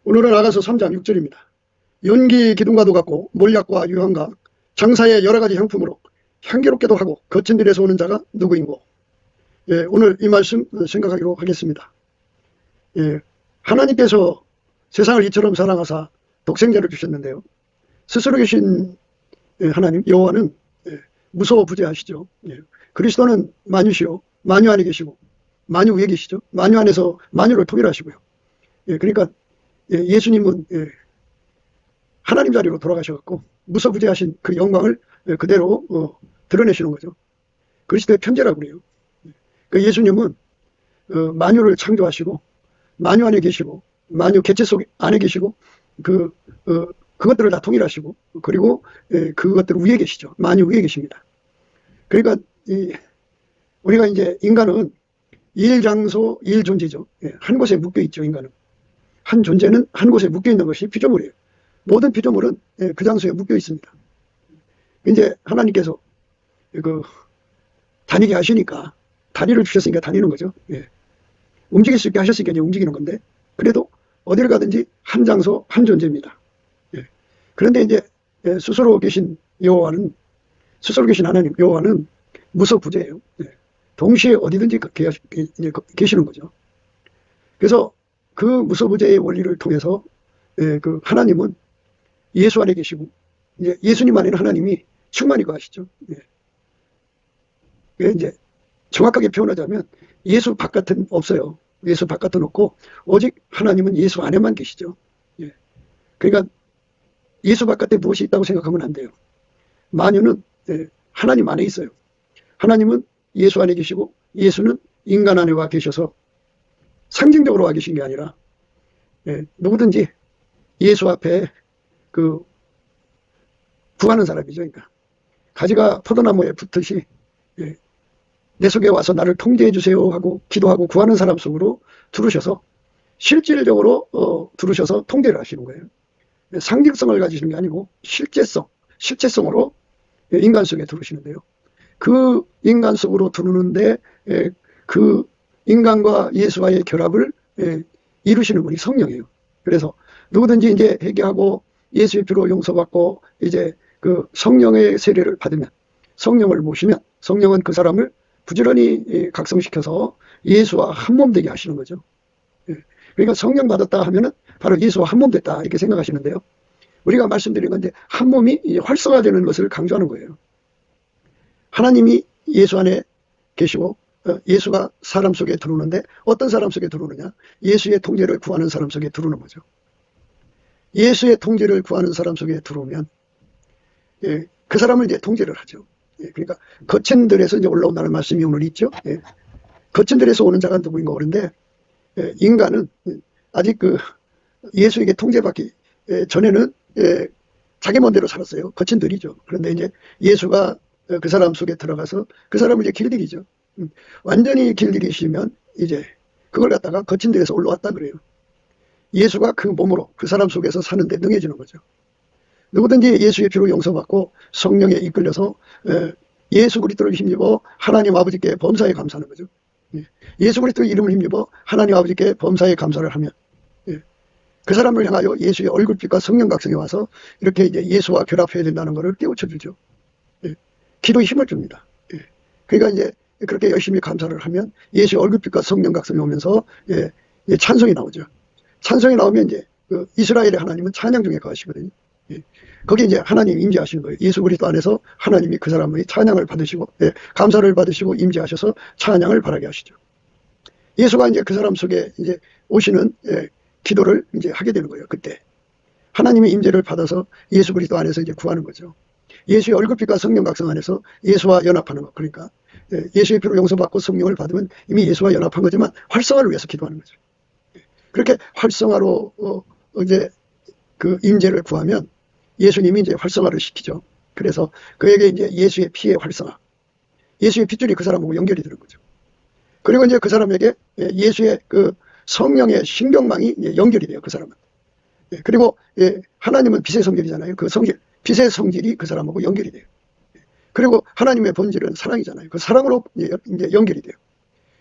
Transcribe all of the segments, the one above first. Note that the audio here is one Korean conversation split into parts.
오늘은 아가서 3장 6절입니다. 연기 기둥과도 같고 몰약과 유황과 장사의 여러 가지 향품으로 향기롭게도 하고 거친 들에서 오는 자가 누구인고. 오늘 이 말씀 생각하기로 하겠습니다. 하나님께서 세상을 이처럼 사랑하사 독생자를 주셨는데요. 스스로 계신 하나님 여호와는 무소부재하시죠. 그리스도는 만유시요 만유 안에 계시고 만유 위에 계시죠. 만유 안에서 만유를 통일하시고요. 그러니까 예수님은 하나님 자리로 돌아가셔갖고 무소부재하신 그 영광을 그대로 드러내시는 거죠. 그리스도의 편재라고 그래요. 그 예수님은 만유를 창조하시고 만유 안에 계시고 만유 개체 속 안에 계시고 그것들을 다 통일하시고 그리고 그것들 위에 계시죠. 만유 위에 계십니다. 그러니까 우리가 이제 인간은 일장소 일존재죠. 한 곳에 묶여 있죠. 인간은 한 존재는 한 곳에 묶여 있는 것이 피조물이에요. 모든 피조물은 그 장소에 묶여 있습니다. 이제 하나님께서 다니게 하시니까 다리를 주셨으니까 다니는 거죠. 움직일 수 있게 하셨으니까 이제 움직이는 건데 그래도 어디를 가든지 한 장소 한 존재입니다. 그런데 이제 스스로 계신 여호와는 스스로 계신 하나님 여호와는 무소부재예요. 동시에 어디든지 계시는 거죠. 그래서 그 무소부재의 원리를 통해서 그 하나님은 예수 안에 계시고 이제 예수님 안에는 하나님이 충만히 거하시죠. 이제 정확하게 표현하자면 예수 바깥은 없어요. 예수 바깥은 없고 오직 하나님은 예수 안에만 계시죠. 그러니까 예수 바깥에 무엇이 있다고 생각하면 안 돼요. 만유는 하나님 안에 있어요. 하나님은 예수 안에 계시고 예수는 인간 안에 와 계셔서 상징적으로 와 계신 게 아니라 누구든지 예수 앞에 구하는 사람이죠. 그러니까 가지가 포도나무에 붙듯이 내 속에 와서 나를 통제해 주세요 하고 기도하고 구하는 사람 속으로 들으셔서 실질적으로 들으셔서 통제를 하시는 거예요. 상징성을 가지시는 게 아니고 실제성으로 인간 속에 들으시는데요. 그 인간 속으로 들으는데 그 인간과 예수와의 결합을 이루시는 분이 성령이에요. 그래서 누구든지 이제 회개하고 예수의 피로 용서받고 이제 그 성령의 세례를 받으면 성령을 모시면 성령은 그 사람을 부지런히 각성시켜서 예수와 한 몸 되게 하시는 거죠. 그러니까 성령 받았다 하면은 바로 예수와 한 몸 됐다 이렇게 생각하시는데요. 우리가 말씀드린 건데 한 몸이 활성화되는 것을 강조하는 거예요. 하나님이 예수 안에 계시고 예수가 사람 속에 들어오는데 어떤 사람 속에 들어오느냐? 예수의 통제를 구하는 사람 속에 들어오는 거죠. 예수의 통제를 구하는 사람 속에 들어오면 그 사람을 이제 통제를 하죠. 그러니까 거친 들에서 이제 올라온다는 말씀이 오늘 있죠. 거친 들에서 오는 자가 누구인가 그런데 인간은 아직 예수에게 통제받기 전에는 자기 멋대로 살았어요. 거친 들이죠. 그런데 이제 예수가 그 사람 속에 들어가서 그 사람을 이제 길들이죠. 완전히 길들이시면 이제 그걸 갖다가 거친 들에서 올라왔다 그래요. 예수가 그 몸으로 그 사람 속에서 사는데 능해지는 거죠. 누구든지 예수의 피로 용서받고 성령에 이끌려서 예수 그리스도를 힘입어 하나님 아버지께 범사에 감사하는 거죠. 예수 그리스도의 이름을 힘입어 하나님 아버지께 범사에 감사를 하면 그 사람을 향하여 예수의 얼굴빛과 성령 각성에 와서 이렇게 이제 예수와 결합해야 된다는 것을 깨우쳐 주죠. 기도에 힘을 줍니다. 그러니까 이제 그렇게 열심히 감사를 하면 예수의 얼굴빛과 성령 각성이 오면서 찬송이 나오죠. 찬송이 나오면 이제 이스라엘의 하나님은 찬양 중에 거하시거든요. 거기에 이제 하나님 임재하시는 거예요. 예수 그리스도 안에서 하나님이 그 사람의 찬양을 받으시고 감사를 받으시고 임재하셔서 찬양을 바라게 하시죠. 예수가 이제 그 사람 속에 이제 오시는 기도를 이제 하게 되는 거예요. 그때 하나님의 임재를 받아서 예수 그리스도 안에서 이제 구하는 거죠. 예수의 얼굴빛과 성령 각성 안에서 예수와 연합하는 거. 그러니까 예수의 피로 용서받고 성령을 받으면 이미 예수와 연합한 거지만 활성화를 위해서 기도하는 거죠. 그렇게 활성화로 이제 그 임재를 구하면 예수님이 이제 활성화를 시키죠. 그래서 그에게 이제 예수의 피의 활성화, 예수의 핏줄이 그 사람하고 연결이 되는 거죠. 그리고 이제 그 사람에게 예수의 그 성령의 신경망이 연결이 돼요. 그 사람은. 그리고 하나님은 빛의 성질이잖아요. 그 성질, 빛의 성질이 그 사람하고 연결이 돼요. 그리고 하나님의 본질은 사랑이잖아요. 그 사랑으로 이제 연결이 돼요.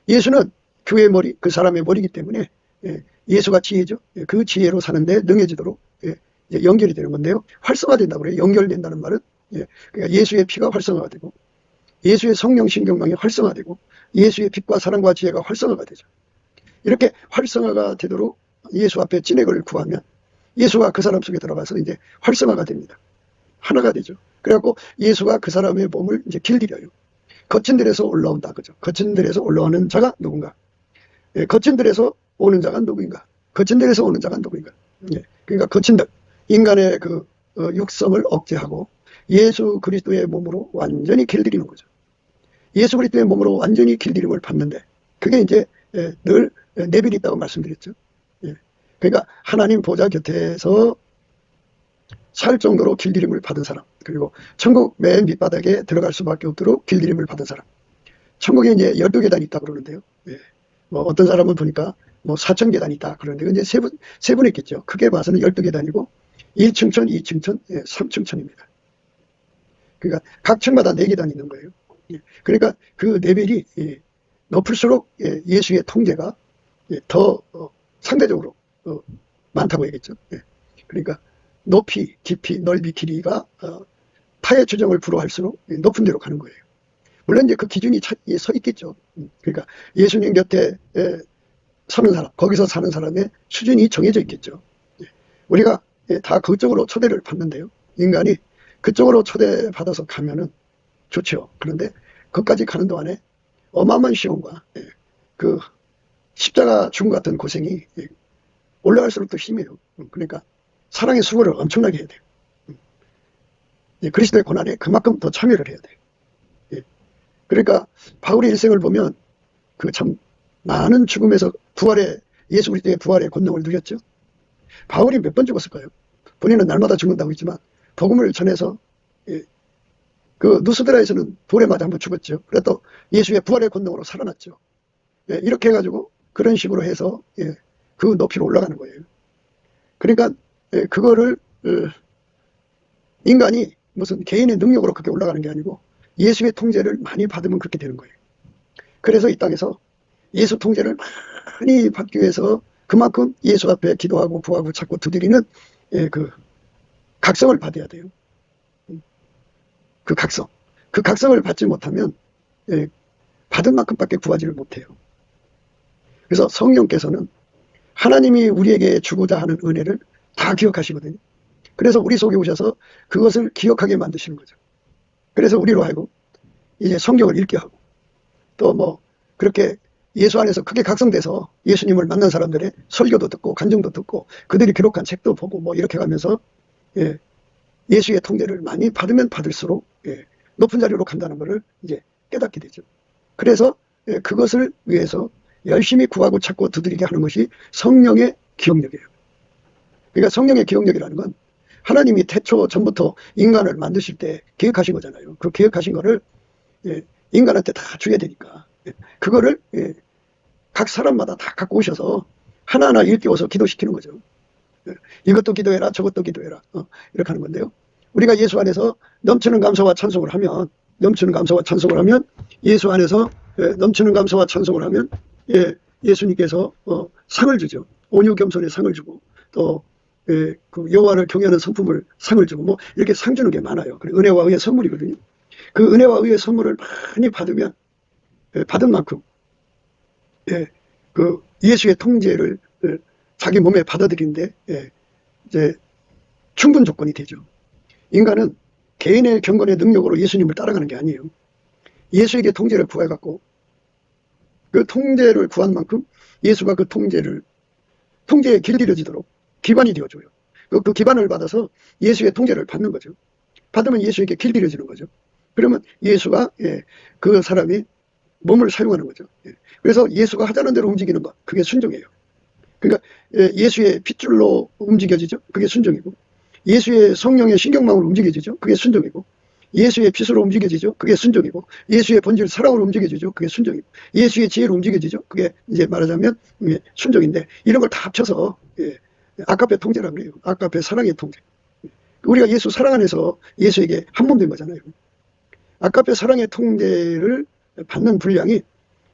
예수는 교회의 머리, 그 사람의 머리이기 때문에 예수가 지혜죠. 예, 그 지혜로 사는데 능해지도록 예, 이제 연결이 되는 건데요. 활성화된다고 그래요. 연결된다는 말은 예, 그러니까 예수의 피가 활성화가 되고 예수의 성령 신경망이 활성화되고 예수의 빛과 사랑과 지혜가 활성화가 되죠. 이렇게 활성화가 되도록 예수 앞에 진액을 구하면 예수가 그 사람 속에 들어가서 이제 활성화가 됩니다. 하나가 되죠. 그래갖고 예수가 그 사람의 몸을 이제 길들여요. 거친 들에서 올라온다. 그죠? 거친 들에서 올라오는 자가 누군가? 예, 거친 들에서 오는 자가 누구인가? 거친 들에서 오는 자가 누구인가? 예, 그러니까 거친 들, 인간의 그 육성을 억제하고 예수 그리스도의 몸으로 완전히 길들이는 거죠. 예수 그리스도의 몸으로 완전히 길들임을 받는데 그게 이제 늘 내빌이 있다고 말씀드렸죠. 예, 그러니까 하나님 보좌 곁에서 살 정도로 길들임을 받은 사람, 그리고 천국 맨 밑바닥에 들어갈 수밖에 없도록 길들임을 받은 사람. 천국에 이제 12계단이 있다고 그러는데요. 예. 뭐 어떤 사람은 보니까 뭐 4,000계단이 있다 그러는데 이제 세분 있겠죠. 크게 봐서는 12계단이고 1층천, 2층천, 3층천입니다. 그러니까 각 층마다 4계단이 있는 거예요. 예. 그러니까 그 레벨이 높을수록 예수의 통제가 더 상대적으로 많다고 얘기했죠. 예. 그러니까 높이, 깊이, 넓이, 길이가 타의 추정을 불허할수록 높은 데로 가는 거예요. 물론 이제 그 기준이 서 있겠죠. 그러니까 예수님 곁에 서는 사람, 거기서 사는 사람의 수준이 정해져 있겠죠. 우리가 다 그쪽으로 초대를 받는데요. 인간이 그쪽으로 초대받아서 가면은 좋죠. 그런데 거기까지 가는 동안에 어마어마한 시험과 그 십자가 죽음 같은 고생이 올라갈수록 더 심해요. 그러니까 사랑의 수고를 엄청나게 해야 돼요. 그리스도의 고난에 그만큼 더 참여를 해야 돼요. 그러니까 바울의 일생을 보면 그 참 많은 죽음에서 부활의 예수 그리스도의 부활의 권능을 누렸죠. 바울이 몇 번 죽었을까요? 본인은 날마다 죽는다고 했지만 복음을 전해서 그 누스드라에서는 돌에 맞아 한번 죽었죠. 그래도 예수의 부활의 권능으로 살아났죠. 이렇게 해가지고 그런 식으로 해서 그 높이로 올라가는 거예요. 그러니까 그거를 인간이 무슨 개인의 능력으로 그렇게 올라가는 게 아니고 예수의 통제를 많이 받으면 그렇게 되는 거예요. 그래서 이 땅에서 예수 통제를 많이 받기 위해서 그만큼 예수 앞에 기도하고 구하고 찾고 두드리는 그 각성을 받아야 돼요. 그 각성을 받지 못하면 받은 만큼밖에 구하지를 못해요. 그래서 성령께서는 하나님이 우리에게 주고자 하는 은혜를 다 기억하시거든요. 그래서 우리 속에 오셔서 그것을 기억하게 만드시는 거죠. 그래서 우리로 하여금 이제 성경을 읽게 하고 또 뭐 그렇게 예수 안에서 크게 각성돼서 예수님을 만난 사람들의 설교도 듣고 간증도 듣고 그들이 기록한 책도 보고 뭐 이렇게 가면서 예수의 통제를 많이 받으면 받을수록 높은 자리로 간다는 것을 이제 깨닫게 되죠. 그래서 그것을 위해서 열심히 구하고 찾고 두드리게 하는 것이 성령의 기억력이에요. 그러니까 성령의 기억력이라는 건 하나님이 태초 전부터 인간을 만드실 때 계획하신 거잖아요. 그 계획하신 거를 인간한테 다 줘야 되니까 그거를 각 사람마다 다 갖고 오셔서 하나하나 일깨워서 기도시키는 거죠. 이것도 기도해라 저것도 기도해라 이렇게 하는 건데요. 우리가 예수 안에서 넘치는 감사와 찬송을 하면 예수 안에서 넘치는 감사와 찬송을 하면 예수님께서 상을 주죠. 온유 겸손의 상을 주고 또 그 여호와를 경외하는 성품을 상을 주고 뭐 이렇게 상 주는 게 많아요. 은혜와 의의 선물이거든요. 그 은혜와 의의 선물을 많이 받으면 받은 만큼 그 예수의 통제를 자기 몸에 받아들이는데 이제 충분 조건이 되죠. 인간은 개인의 경건의 능력으로 예수님을 따라가는 게 아니에요. 예수에게 통제를 구해갖고 그 통제를 구한 만큼 예수가 그 통제에 길들여지도록 기반이 되어줘요. 그 기반을 받아서 예수의 통제를 받는 거죠. 받으면 예수에게 길들여지는 거죠. 그러면 예수가 그 사람이 몸을 사용하는 거죠. 그래서 예수가 하자는 대로 움직이는 것, 그게 순종이에요. 그러니까 예수의 핏줄로 움직여지죠. 그게 순종이고 예수의 성령의 신경망으로 움직여지죠. 그게 순종이고 예수의 빛으로 움직여지죠. 그게 순종이고 예수의 본질 사랑으로 움직여지죠. 그게 순종이고 예수의 지혜로 움직여지죠. 그게 이제 말하자면 순종인데 이런 걸 다 합쳐서 아까페 통제라고 그래요. 아까페 사랑의 통제. 우리가 예수 사랑 안에서 예수에게 한 몸 된 거잖아요. 아까페 사랑의 통제를 받는 분량이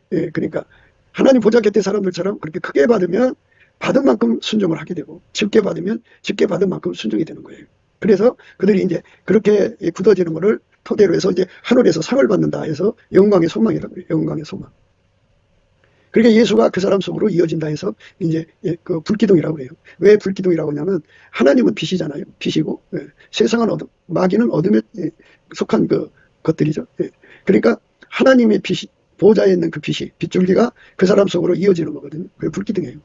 그러니까 하나님 보좌 곁에 사람들처럼 그렇게 크게 받으면 받은 만큼 순종을 하게 되고, 적게 받으면 적게 받은 만큼 순종이 되는 거예요. 그래서 그들이 이제 그렇게 굳어지는 것을 토대로 해서 이제 하늘에서 상을 받는다 해서 영광의 소망이라고 해요. 영광의 소망. 그러니까 예수가 그 사람 속으로 이어진다 해서 이제 그 불기둥이라고 해요. 왜 불기둥이라고 하냐면 하나님은 빛이잖아요. 빛이고 세상은 어둠, 마귀는 어둠에 속한 그 것들이죠. 그러니까 하나님의 빛이 보좌에 있는 그 빛이 빗줄기가 그 사람 속으로 이어지는 거거든요. 그게 불기둥이에요.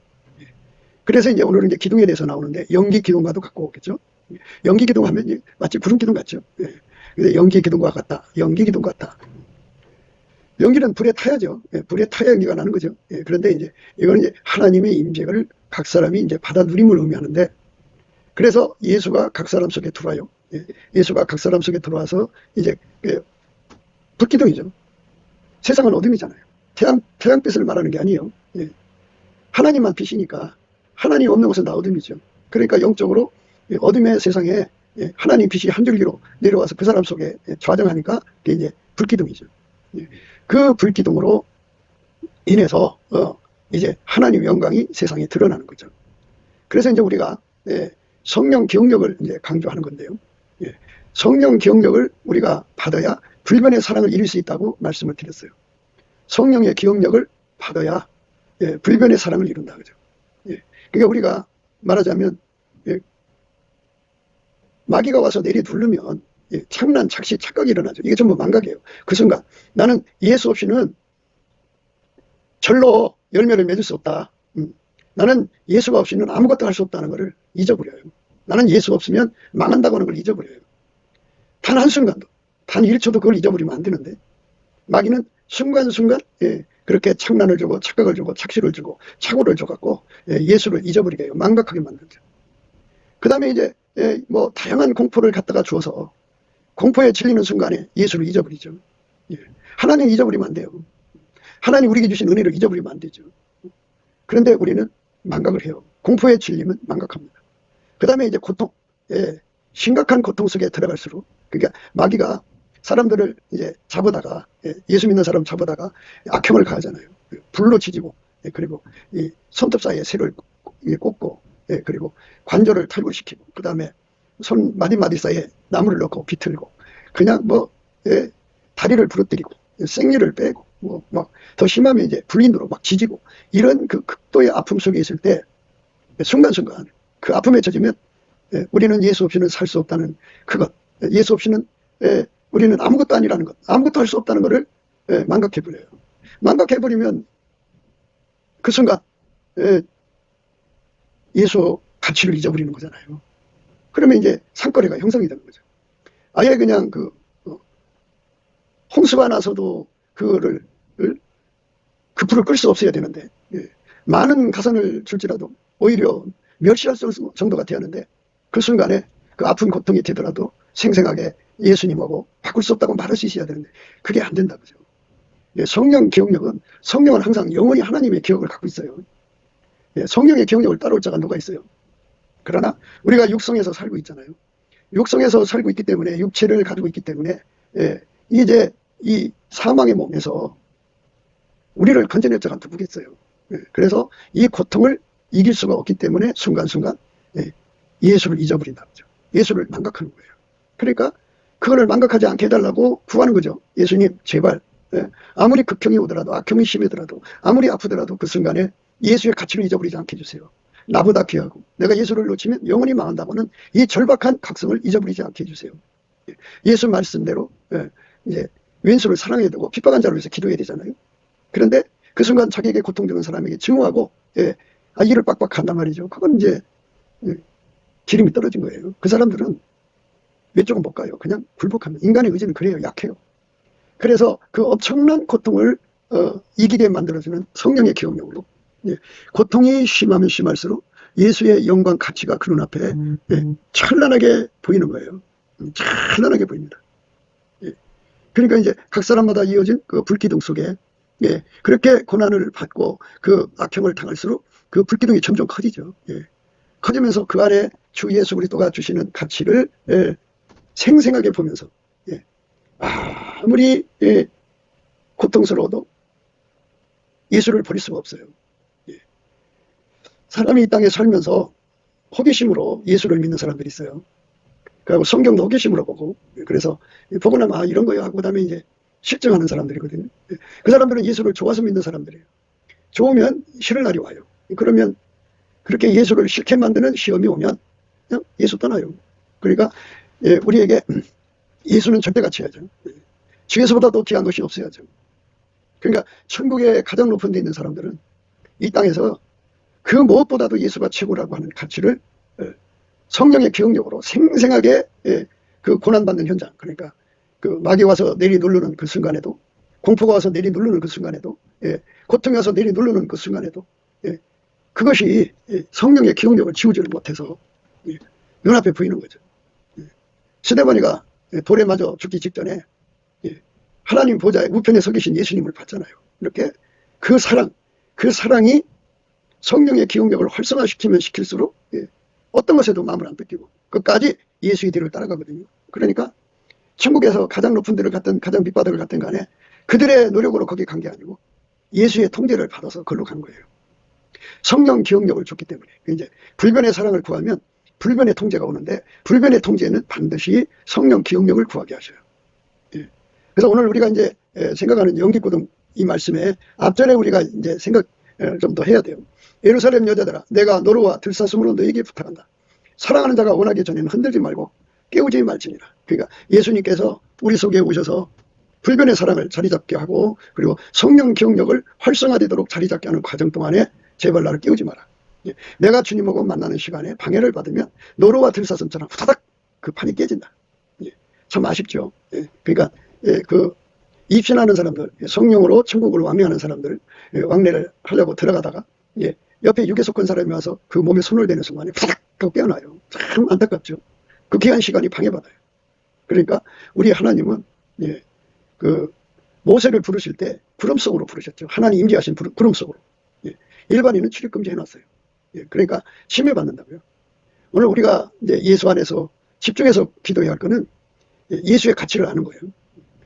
그래서 이제 오늘은 이제 기둥에 대해서 나오는데 연기 기둥과도 갖고 오겠죠. 연기 기둥 하면 마치 구름 기둥 같죠. 근데 연기 기둥과 같다. 연기 기둥 같다. 연기는 불에 타야죠. 불에 타야 연기가 나는 거죠. 그런데 이제 이거는 이제 하나님의 임재를 각 사람이 이제 받아 누림을 의미하는데, 그래서 예수가 각 사람 속에 들어와요. 예수가 각 사람 속에 들어와서 이제 불기둥이죠. 세상은 어둠이잖아요. 태양빛을 말하는 게 아니에요. 하나님만 빛이니까 하나님 없는 것은 다 어둠이죠. 그러니까 영적으로 어둠의 세상에 하나님 빛이 한 줄기로 내려와서 그 사람 속에 좌정하니까 그게 이제 불기둥이죠. 그 불기둥으로 인해서 이제 하나님의 영광이 세상에 드러나는 거죠. 그래서 이제 우리가 성령 기억력을 이제 강조하는 건데요. 성령 기억력을 우리가 받아야 불변의 사랑을 이룰 수 있다고 말씀을 드렸어요. 성령의 기억력을 받아야 불변의 사랑을 이룬다 그죠. 그러니까 우리가 말하자면 마귀가 와서 내리두르면 착란, 착시, 착각이 일어나죠. 이게 전부 망각이에요. 그 순간 나는 예수 없이는 절로 열매를 맺을 수 없다. 나는 예수가 없이는 아무것도 할 수 없다는 것을 잊어버려요. 나는 예수 없으면 망한다고 하는 걸 잊어버려요. 단 한순간도, 단 1초도 그걸 잊어버리면 안 되는데 마귀는 순간순간 그렇게 착란을 주고 착각을 주고 착시를 주고 착오를 줘갖고 예수를 잊어버리게 해요. 망각하게 만들죠. 그 다음에 이제 뭐 다양한 공포를 갖다가 주어서 공포에 질리는 순간에 예수를 잊어버리죠. 하나님 잊어버리면 안 돼요. 하나님 우리에게 주신 은혜를 잊어버리면 안 되죠. 그런데 우리는 망각을 해요. 공포에 질리면 망각합니다. 그 다음에 이제 고통, 심각한 고통 속에 들어갈수록, 그러니까 마귀가 사람들을 이제 잡아다가, 예수 믿는 사람 잡아다가 악형을 가하잖아요. 불로 치지고, 그리고 이 손톱 사이에 새를 꽂고, 그리고 관절을 탈골시키고, 그 다음에 손 마디마디 사이에 나무를 넣고 비틀고, 그냥 뭐 다리를 부러뜨리고 생리를 빼고, 뭐 막 더 심하면 이제 불린으로 막 지지고, 이런 그 극도의 아픔 속에 있을 때 순간순간 그 아픔에 젖으면 우리는 예수 없이는 살 수 없다는 그것, 예수 없이는 우리는 아무것도 아니라는 것, 아무것도 할 수 없다는 것을 망각해버려요. 망각해버리면 그 순간 예수 가치를 잊어버리는 거잖아요. 그러면 이제 상거래가 형성이 되는 거죠. 아예 그냥 홍수가 나서도 그거를 그 불을 끌 수 없어야 되는데 많은 가산을 줄지라도 오히려 멸시할 정도가 되었는데 그 순간에 그 아픈 고통이 되더라도 생생하게 예수님하고 바꿀 수 없다고 말할 수 있어야 되는데 그게 안 된다 그죠. 성령 기억력은, 성령은 항상 영원히 하나님의 기억을 갖고 있어요. 성령의 기억력을 따라올 자가 누가 있어요. 그러나 우리가 육성에서 살고 있잖아요. 육성에서 살고 있기 때문에, 육체를 가지고 있기 때문에 이제 이 사망의 몸에서 우리를 건져낼 자가 누구겠어요. 그래서 이 고통을 이길 수가 없기 때문에 순간순간 예수를 잊어버린다 그죠. 예수를 망각하는 거예요. 그러니까 그거를 망각하지 않게 해달라고 구하는 거죠. 예수님 제발, 아무리 극형이 오더라도, 악형이 심하더라도, 아무리 아프더라도 그 순간에 예수의 가치를 잊어버리지 않게 해주세요. 나보다 귀하고 내가 예수를 놓치면 영원히 망한다고는 이 절박한 각성을 잊어버리지 않게 해주세요. 예수 말씀대로 이제 왼수를 사랑해야 되고 핍박한 자를 위해서 기도해야 되잖아요. 그런데 그 순간 자기에게 고통되는 사람에게 증오하고 이를 빡빡한단 말이죠. 그건 이제 기름이 떨어진 거예요. 그 사람들은 왼쪽은 못 가요. 그냥 굴복합니다. 인간의 의지는 그래요. 약해요. 그래서 그 엄청난 고통을 이기게 만들어주는 성령의 기억력으로 고통이 심하면 심할수록 예수의 영광 가치가 그 눈앞에 찬란하게 보이는 거예요. 찬란하게 보입니다. 그러니까 이제 각 사람마다 이어진 그 불기둥 속에 그렇게 고난을 받고 그 악형을 당할수록 그 불기둥이 점점 커지죠. 커지면서 그 안에 주 예수 그리스도가 주시는 가치를 생생하게 보면서 아무리 고통스러워도 예수를 버릴 수가 없어요. 사람이 이 땅에 살면서 호기심으로 예수를 믿는 사람들이 있어요. 그리고 성경도 호기심으로 보고, 그래서 보고 나면 이런 거야 하고 그다음에 이제 실증하는 사람들이거든요. 그 사람들은 예수를 좋아서 믿는 사람들이에요. 좋으면 싫을 날이 와요. 그러면 그렇게 예수를 싫게 만드는 시험이 오면 그냥 예수 떠나요. 그러니까 우리에게 예수는 절대 같이 해야죠. 주 예수보다 더 귀한 것이 없어야죠. 그러니까 천국의 가장 높은 데 있는 사람들은 이 땅에서 그 무엇보다도 예수가 최고라고 하는 가치를 성령의 기억력으로 생생하게 그 고난받는 현장, 그러니까 그 마귀 와서 내리 누르는 그 순간에도, 공포가 와서 내리 누르는 그 순간에도, 고통이 와서 내리 누르는 그 순간에도 그것이 성령의 기억력을 지우지를 못해서 눈앞에 보이는 거죠. 스데반이가 돌에 맞아 죽기 직전에 하나님 보좌의 우편에 서 계신 예수님을 봤잖아요. 이렇게 그 사랑이 성령의 기억력을 활성화시키면 시킬수록 어떤 것에도 마음을 안 뺏기고 끝까지 예수의 뒤를 따라가거든요. 그러니까 천국에서 가장 높은 데를 갔든 가장 밑바닥을 갔든 간에 그들의 노력으로 거기 간 게 아니고 예수의 통제를 받아서 걸로 간 거예요. 성령 기억력을 줬기 때문에. 이제 불변의 사랑을 구하면 불변의 통제가 오는데, 불변의 통제는 반드시 성령 기억력을 구하게 하셔요. 그래서 오늘 우리가 이제 생각하는 연기구름 이 말씀에 앞전에 우리가 이제 생각 좀 더 해야 돼요. 예루살렘 여자들아, 내가 노루와 들사슴으로 너에게 부탁한다. 사랑하는 자가 원하기 전에는 흔들지 말고 깨우지 말지니라. 그러니까 예수님께서 우리 속에 오셔서 불변의 사랑을 자리 잡게 하고, 그리고 성령 기억력을 활성화되도록 자리 잡게 하는 과정 동안에 제발 나를 깨우지 마라. 내가 주님하고 만나는 시간에 방해를 받으면 노루와 들사슴처럼 후다닥 그 판이 깨진다. 참 아쉽죠. 그러니까 그 입신하는 사람들, 성령으로 천국을 왕래하는 사람들, 왕래를 하려고 들어가다가 옆에 육에 속한 사람이 와서 그 몸에 손을 대는 순간에 후다닥 하고 깨어나요. 참 안타깝죠. 그 귀한 시간이 방해받아요. 그러니까 우리 하나님은 그 모세를 부르실 때 구름 속으로 부르셨죠. 하나님 임재하신 구름 속으로. 일반인은 출입 금지 해놨어요. 그러니까 침해받는다고요. 오늘 우리가 이제 예수 안에서 집중해서 기도해야 할 거는 예수의 가치를 아는 거예요.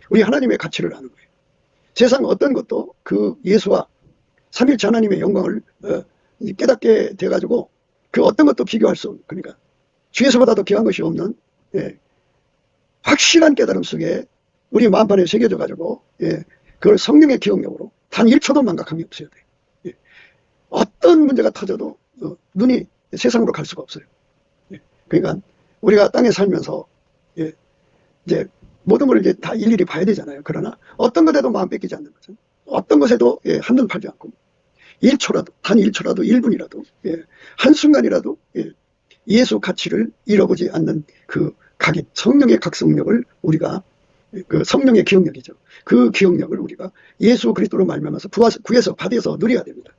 우리 하나님의 가치를 아는 거예요. 세상 어떤 것도 그 예수와 삼일체 하나님의 영광을 깨닫게 돼가지고 그 어떤 것도 비교할 수 없는, 그러니까 주 예수보다도 귀한 것이 없는 확실한 깨달음 속에 우리 마음판에 새겨져 가지고 그걸 성령의 기억력으로 단 1초도 망각함이 없어야 돼요. 어떤 문제가 터져도 눈이 세상으로 갈 수가 없어요. 그러니까 우리가 땅에 살면서 이제 모든 걸 이제 다 일일이 봐야 되잖아요. 그러나 어떤 것에도 마음 뺏기지 않는 거죠. 어떤 것에도 한눈 팔지 않고 1초라도, 단 1초라도, 1분이라도, 한순간이라도 예수 가치를 잃어보지 않는 그 각인, 성령의 각성력을 우리가, 그 성령의 기억력이죠. 그 기억력을 우리가 예수 그리스도로 말미암아서 구해서 받아서 누려야 됩니다.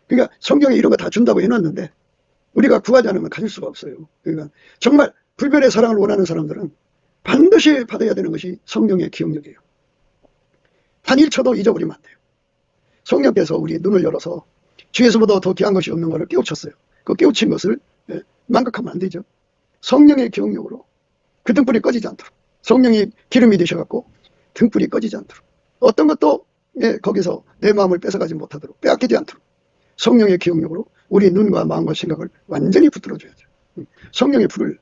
그러니까 성경에 이런 거 다 준다고 해놨는데 우리가 구하지 않으면 가질 수가 없어요. 그러니까 정말 불변의 사랑을 원하는 사람들은 반드시 받아야 되는 것이 성령의 기억력이에요. 단 1초도 잊어버리면 안 돼요. 성령께서 우리 눈을 열어서 주 예수보다 더 귀한 것이 없는 것을 깨우쳤어요. 그 깨우친 것을 망각하면 안 되죠. 성령의 기억력으로 그 등불이 꺼지지 않도록, 성령이 기름이 되셔갖고 등불이 꺼지지 않도록, 어떤 것도 거기서 내 마음을 뺏어가지 못하도록, 빼앗기지 않도록 성령의 기억력으로 우리 눈과 마음과 생각을 완전히 붙들어줘야죠. 성령의 불을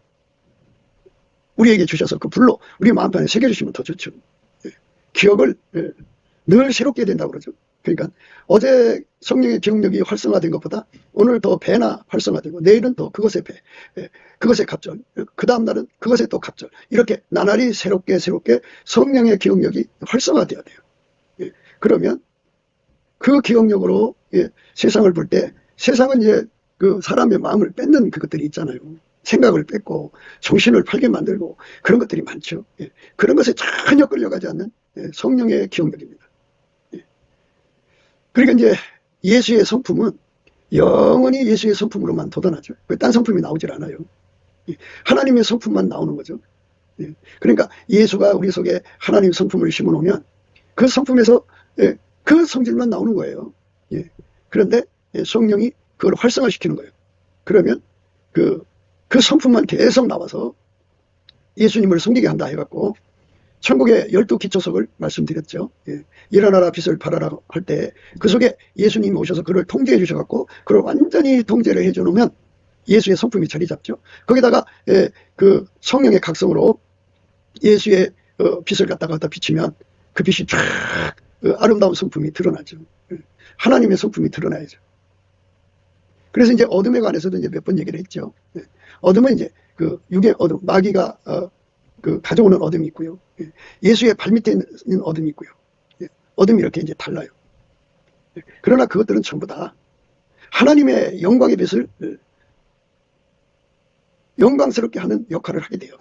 우리에게 주셔서 그 불로 우리 마음판에 새겨주시면 더 좋죠. 기억을 늘 새롭게 해야 된다고 그러죠. 그러니까 어제 성령의 기억력이 활성화된 것보다 오늘 더 배나 활성화되고, 내일은 더 그것의 배, 그것의 갑절, 그 다음 날은 그것의 또 갑절, 이렇게 나날이 새롭게 성령의 기억력이 활성화돼야 돼요. 그러면 그 기억력으로 세상을 볼 때, 세상은 이제 그 사람의 마음을 뺏는 그것들이 있잖아요. 생각을 뺏고 정신을 팔게 만들고 그런 것들이 많죠. 그런 것에 전혀 끌려가지 않는 성령의 기억력입니다. 그러니까 이제 예수의 성품은 영원히 예수의 성품으로만 돋아나죠. 딴 성품이 나오질 않아요. 하나님의 성품만 나오는 거죠. 그러니까 예수가 우리 속에 하나님 성품을 심어놓으면 그 성품에서 그 성질만 나오는 거예요. 그런데 성령이 그걸 활성화시키는 거예요. 그러면 그 성품만 계속 나와서 예수님을 섬기게 한다 해갖고 천국의 12기초석을 말씀드렸죠. 예. 일어나라 빛을 발하라 할 때 그 속에 예수님이 오셔서 그를 통제해 주셔갖고 그를 완전히 통제를 해줘 놓으면 예수의 성품이 자리 잡죠. 거기다가 그 성령의 각성으로 예수의 빛을 갖다가 비치면 그 빛이 쫙 아름다운 성품이 드러나죠. 하나님의 성품이 드러나야죠. 그래서 이제 어둠에 관해서도 이제 몇 번 얘기를 했죠. 어둠은 이제 그 육의 어둠, 마귀가 그 가져오는 어둠이 있고요. 예수의 발밑에 있는 어둠이 있고요. 어둠이 이렇게 이제 달라요. 그러나 그것들은 전부 다 하나님의 영광의 빛을 영광스럽게 하는 역할을 하게 돼요.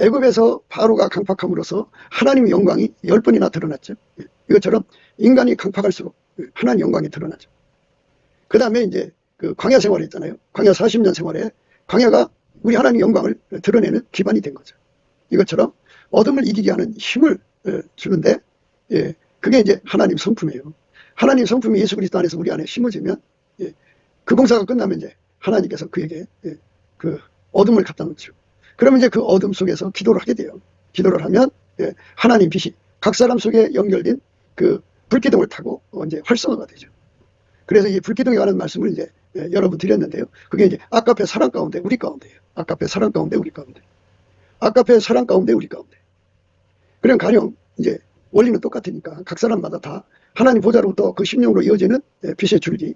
애굽에서 바로가 강팍함으로써 하나님의 영광이 10번이나 드러났죠. 이것처럼 인간이 강팍할수록 하나님의 영광이 드러나죠. 그 다음에 이제 그 광야 생활을 했잖아요. 광야 40년 생활에 광야가 우리 하나님의 영광을 드러내는 기반이 된 거죠. 이것처럼 어둠을 이기게 하는 힘을 주는데, 그게 이제 하나님 성품이에요. 하나님 성품이 예수 그리스도 안에서 우리 안에 심어지면, 그 공사가 끝나면 이제 하나님께서 그에게 그 어둠을 갖다 놓죠. 그러면 이제 그 어둠 속에서 기도를 하게 돼요. 기도를 하면 하나님 빛이 각 사람 속에 연결된 그 불기둥을 타고 이제 활성화가 되죠. 그래서 이 불기둥에 관한 말씀을 이제 여러 번 드렸는데요. 그게 이제 아까페 사랑 가운데 우리 가운데예요. 아까페 사랑 가운데 우리 가운데. 아까페 사랑 가운데 우리 가운데. 그냥 가령 이제 원리는 똑같으니까 각 사람마다 다 하나님 보좌로부터 그 심령으로 이어지는 빛의 줄기,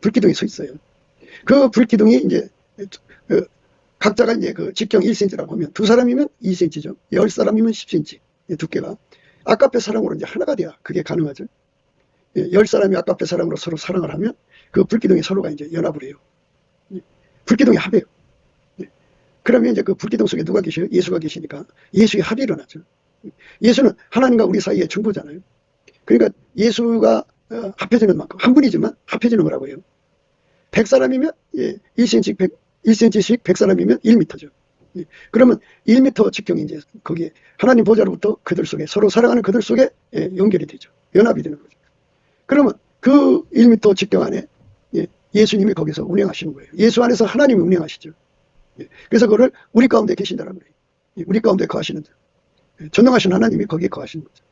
불기둥이 서 있어요. 그 불기둥이 이제 각자가 이제 그 직경 1cm라고 하면 두 사람이면 2cm죠. 10사람이면 10cm 두께가. 아까페 사랑으로 이제 하나가 돼야 그게 가능하죠. 10사람이 아까페 사랑으로 서로 사랑을 하면 그 불기둥이 서로가 이제 연합을 해요. 불기둥이 합해요. 그러면 이제 그 불기둥 속에 누가 계셔요? 예수가 계시니까 예수의 합이 일어나죠. 예수는 하나님과 우리 사이의 중보잖아요. 그러니까 예수가 합해지는 만큼 한 분이지만 합해지는 거라고 해요. 100사람이면 1cm씩 100사람이면 1m죠. 그러면 1m 직경이 이제 거기에 하나님 보좌로부터 그들 속에 서로 사랑하는 그들 속에 연결이 되죠. 연합이 되는 거죠. 그러면 그 1m 직경 안에 예수님이 거기서 운행하시는 거예요. 예수 안에서 하나님이 운행하시죠. 그래서 그거를 우리 가운데 계신다라고 그래요. 우리 가운데 거하시는 전능하신 하나님이 거기에 거하시는 거죠.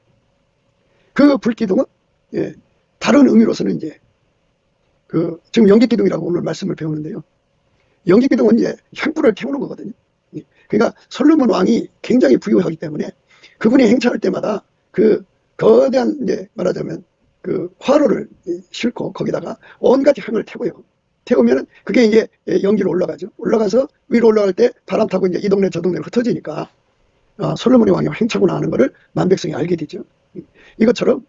그 불기둥은 다른 의미로서는 이제 그 지금 연기기둥이라고 오늘 말씀을 배우는데요. 연기기둥은 이제 향불을 태우는 거거든요. 그러니까 솔로몬 왕이 굉장히 부유하기 때문에 그분이 행차할 때마다 그 거대한 이제 말하자면 그 화로를 싣고 거기다가 온갖 향을 태워요. 태우면은 그게 이제 연기로 올라가죠. 올라가서 위로 올라갈 때 바람 타고 이제 이 동네 저 동네로 흩어지니까 솔로몬의 왕이 행차구나 하는 것을 만백성이 알게 되죠. 이것처럼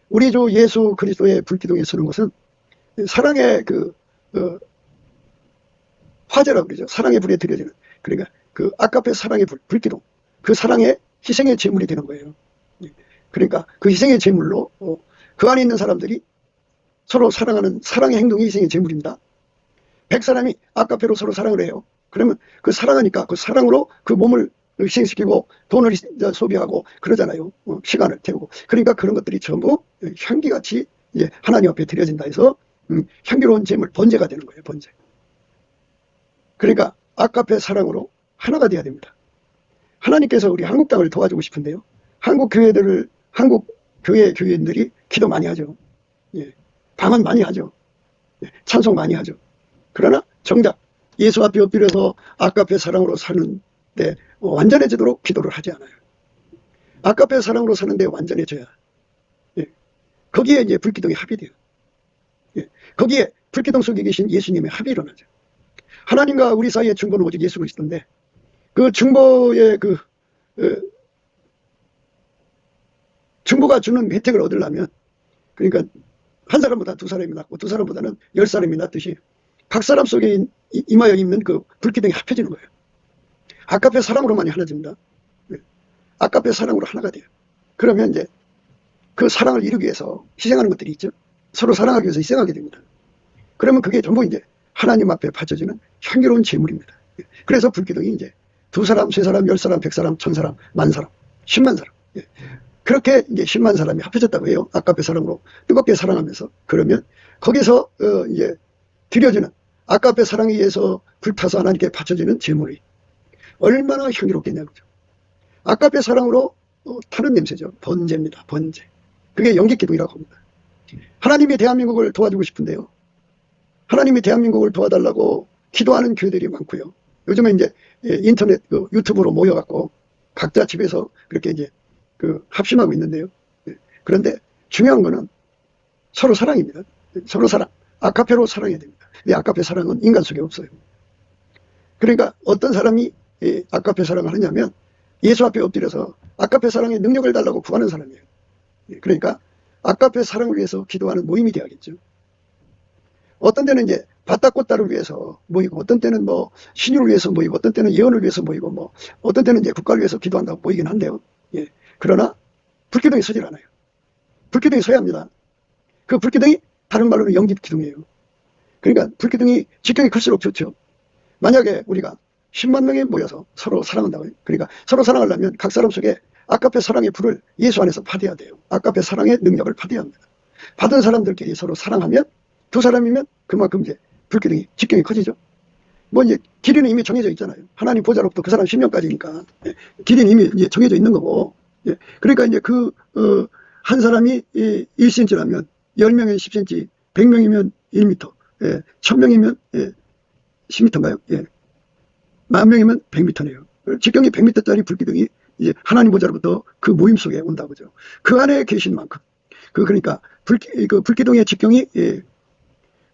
우리 주 예수 그리스도의 불기둥에 서는 것은 사랑의 그 화제라고 그러죠. 사랑의 불에 들여지는. 그러니까 그 아까페 사랑의 불기둥. 그 사랑의 희생의 제물이 되는 거예요. 그러니까 그 희생의 제물로 그 안에 있는 사람들이 서로 사랑하는 사랑의 행동이 희생의 제물입니다. 100사람이 아까페로 서로 사랑을 해요. 그러면 그 사랑하니까 그 사랑으로 그 몸을 희생시키고 돈을 소비하고 그러잖아요. 시간을 태우고. 그러니까 그런 것들이 전부 향기같이 이제 하나님 앞에 드려진다 해서 향기로운 제물 번제가 되는 거예요. 번제. 그러니까 아까페 사랑으로 하나가 돼야 됩니다. 하나님께서 우리 한국 땅을 도와주고 싶은데요. 한국 교회 교인들이 기도 많이 하죠. 방언 많이 하죠. 찬송 많이 하죠. 그러나 정작 예수 앞에 엎드려서 아까페 사랑으로 사는데 완전해지도록 기도를 하지 않아요. 아까페 사랑으로 사는데 완전해져야 거기에 이제 불기둥이 합이 돼요. 거기에 불기둥 속에 계신 예수님의 합이 일어나죠. 하나님과 우리 사이의 중보는 오직 예수 그리스도인데 그 중보의 중보가 주는 혜택을 얻으려면 그러니까 한 사람보다 두 사람이 낫고 두 사람보다는 10사람이 낫듯이 각 사람 속에 임하여 있는 그 불기둥이 합해지는 거예요. 아까페 사랑으로만이 하나집니다. 아까페 사랑으로 하나가 돼요. 그러면 이제 그 사랑을 이루기 위해서 희생하는 것들이 있죠. 서로 사랑하기 위해서 희생하게 됩니다. 그러면 그게 전부 이제 하나님 앞에 바쳐지는 향기로운 제물입니다. 그래서 불기둥이 이제 2사람, 3사람, 10사람, 100사람, 1000사람, 10,000사람, 10만 사람. 그렇게 이제 10만 사람이 합해졌다고 해요. 아까페 사랑으로 뜨겁게 사랑하면서. 그러면 거기서 이제 드려지는 아까페 사랑에 의해서 불타서 하나님께 바쳐지는 제물이 얼마나 향기롭겠냐고요. 아까페 사랑으로 타는 냄새죠. 번제입니다. 번제. 그게 영계기둥이라고 합니다. 하나님이 대한민국을 도와주고 싶은데요. 하나님이 대한민국을 도와달라고 기도하는 교회들이 많고요. 요즘에 이제 인터넷 유튜브로 모여갖고 각자 집에서 그렇게 이제 합심하고 있는데요. 그런데 중요한 거는 서로 사랑입니다. 서로 사랑. 아카페로 사랑해야 됩니다. 이 아카페 사랑은 인간 속에 없어요. 그러니까 어떤 사람이 아카페 사랑을 하냐면 예수 앞에 엎드려서 아카페 사랑의 능력을 달라고 구하는 사람이에요. 그러니까 아카페 사랑을 위해서 기도하는 모임이 되어야겠죠. 어떤 때는 이제 바다꽃다를 위해서 모이고, 어떤 때는 뭐 신유를 위해서 모이고, 어떤 때는 예언을 위해서 모이고, 뭐 어떤 때는 이제 국가를 위해서 기도한다고 모이긴 한데요. 예. 그러나 불기둥이 서질 않아요. 불기둥이 서야 합니다. 그 불기둥이 다른 말로는 영집기둥이에요. 그러니까 불기둥이 직경이 클수록 좋죠. 만약에 우리가 10만 명이 모여서 서로 사랑한다고요. 그러니까 서로 사랑하려면 각 사람 속에 아까페 사랑의 불을 예수 안에서 받아야 돼요. 아까페 사랑의 능력을 받아야 합니다. 받은 사람들끼리 서로 사랑하면 두 사람이면 그만큼 이제 불기둥이 직경이 커지죠. 뭐 이제 길이는 이미 정해져 있잖아요. 하나님 보좌로부터 그 사람 10년까지니까 길이는 이미 이제 정해져 있는 거고. 그러니까 이제 한 사람이 1cm라면 10명이면 10cm, 100명이면 1m, 1000명이면 10m인가요? 10,000명이면 100m네요. 직경이 100m짜리 불기둥이 이제 하나님 보좌로부터 그 모임 속에 온다 보죠. 그 안에 계신 만큼. 그러니까 불기둥의 직경이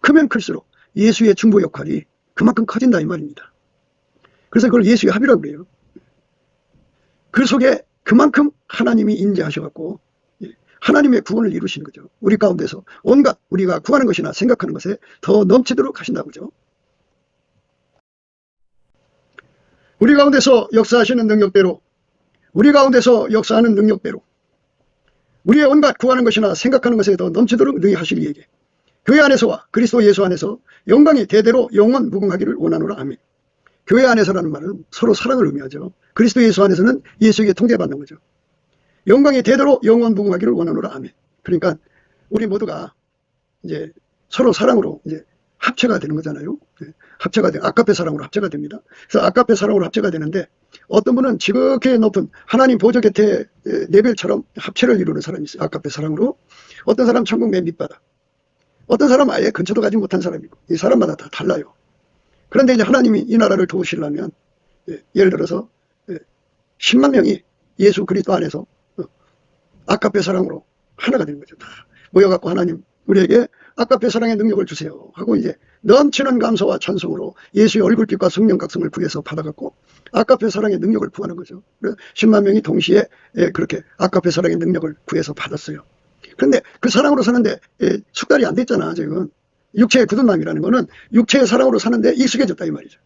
크면 클수록 예수의 중보 역할이 그만큼 커진다 이 말입니다. 그래서 그걸 예수의 합이라고 그래요. 그 속에 그만큼 하나님이 인재하셔갖고 하나님의 구원을 이루시는 거죠. 우리 가운데서 온갖 우리가 구하는 것이나 생각하는 것에 더 넘치도록 하신다고 그죠. 우리 가운데서 역사하시는 능력대로, 우리 가운데서 역사하는 능력대로 우리의 온갖 구하는 것이나 생각하는 것에 더 넘치도록 능히 하시리 이에게 교회 안에서와 그리스도 예수 안에서 영광이 대대로 영원 무궁하기를 원하노라. 아멘. 교회 안에서라는 말은 서로 사랑을 의미하죠. 그리스도 예수 안에서는 예수에게 통제받는 거죠. 영광이 대대로 영원 무궁하기를 원하노라. 아멘. 그러니까 우리 모두가 이제 서로 사랑으로 이제 합체가 되는 거잖아요. 합체가 돼. 아까페 사랑으로 합체가 됩니다. 그래서 아까페 사랑으로 합체가 되는데 어떤 분은 지극히 높은 하나님 보좌 곁에 레벨처럼 합체를 이루는 사람이 있어요. 아까페 사랑으로. 어떤 사람 천국 맨 밑바닥. 어떤 사람은 아예 근처도 가지 못한 사람이고 이 사람마다 다 달라요. 그런데 이제 하나님이 이 나라를 도우시려면 예를 들어서 10만 명이 예수 그리스도 안에서 아까페 사랑으로 하나가 되는 거죠. 다 모여갖고 하나님 우리에게 아까페 사랑의 능력을 주세요 하고 이제 넘치는 감사와 찬송으로 예수의 얼굴빛과 성령 각성을 구해서 받아갖고 아까페 사랑의 능력을 구하는 거죠. 10만 명이 동시에 그렇게 아까페 사랑의 능력을 구해서 받았어요. 그런데 그 사랑으로 사는데 숙달이 안 됐잖아. 지금 육체의 굳은 마음이라는 거는 육체의 사랑으로 사는데 익숙해졌다 이 말이죠.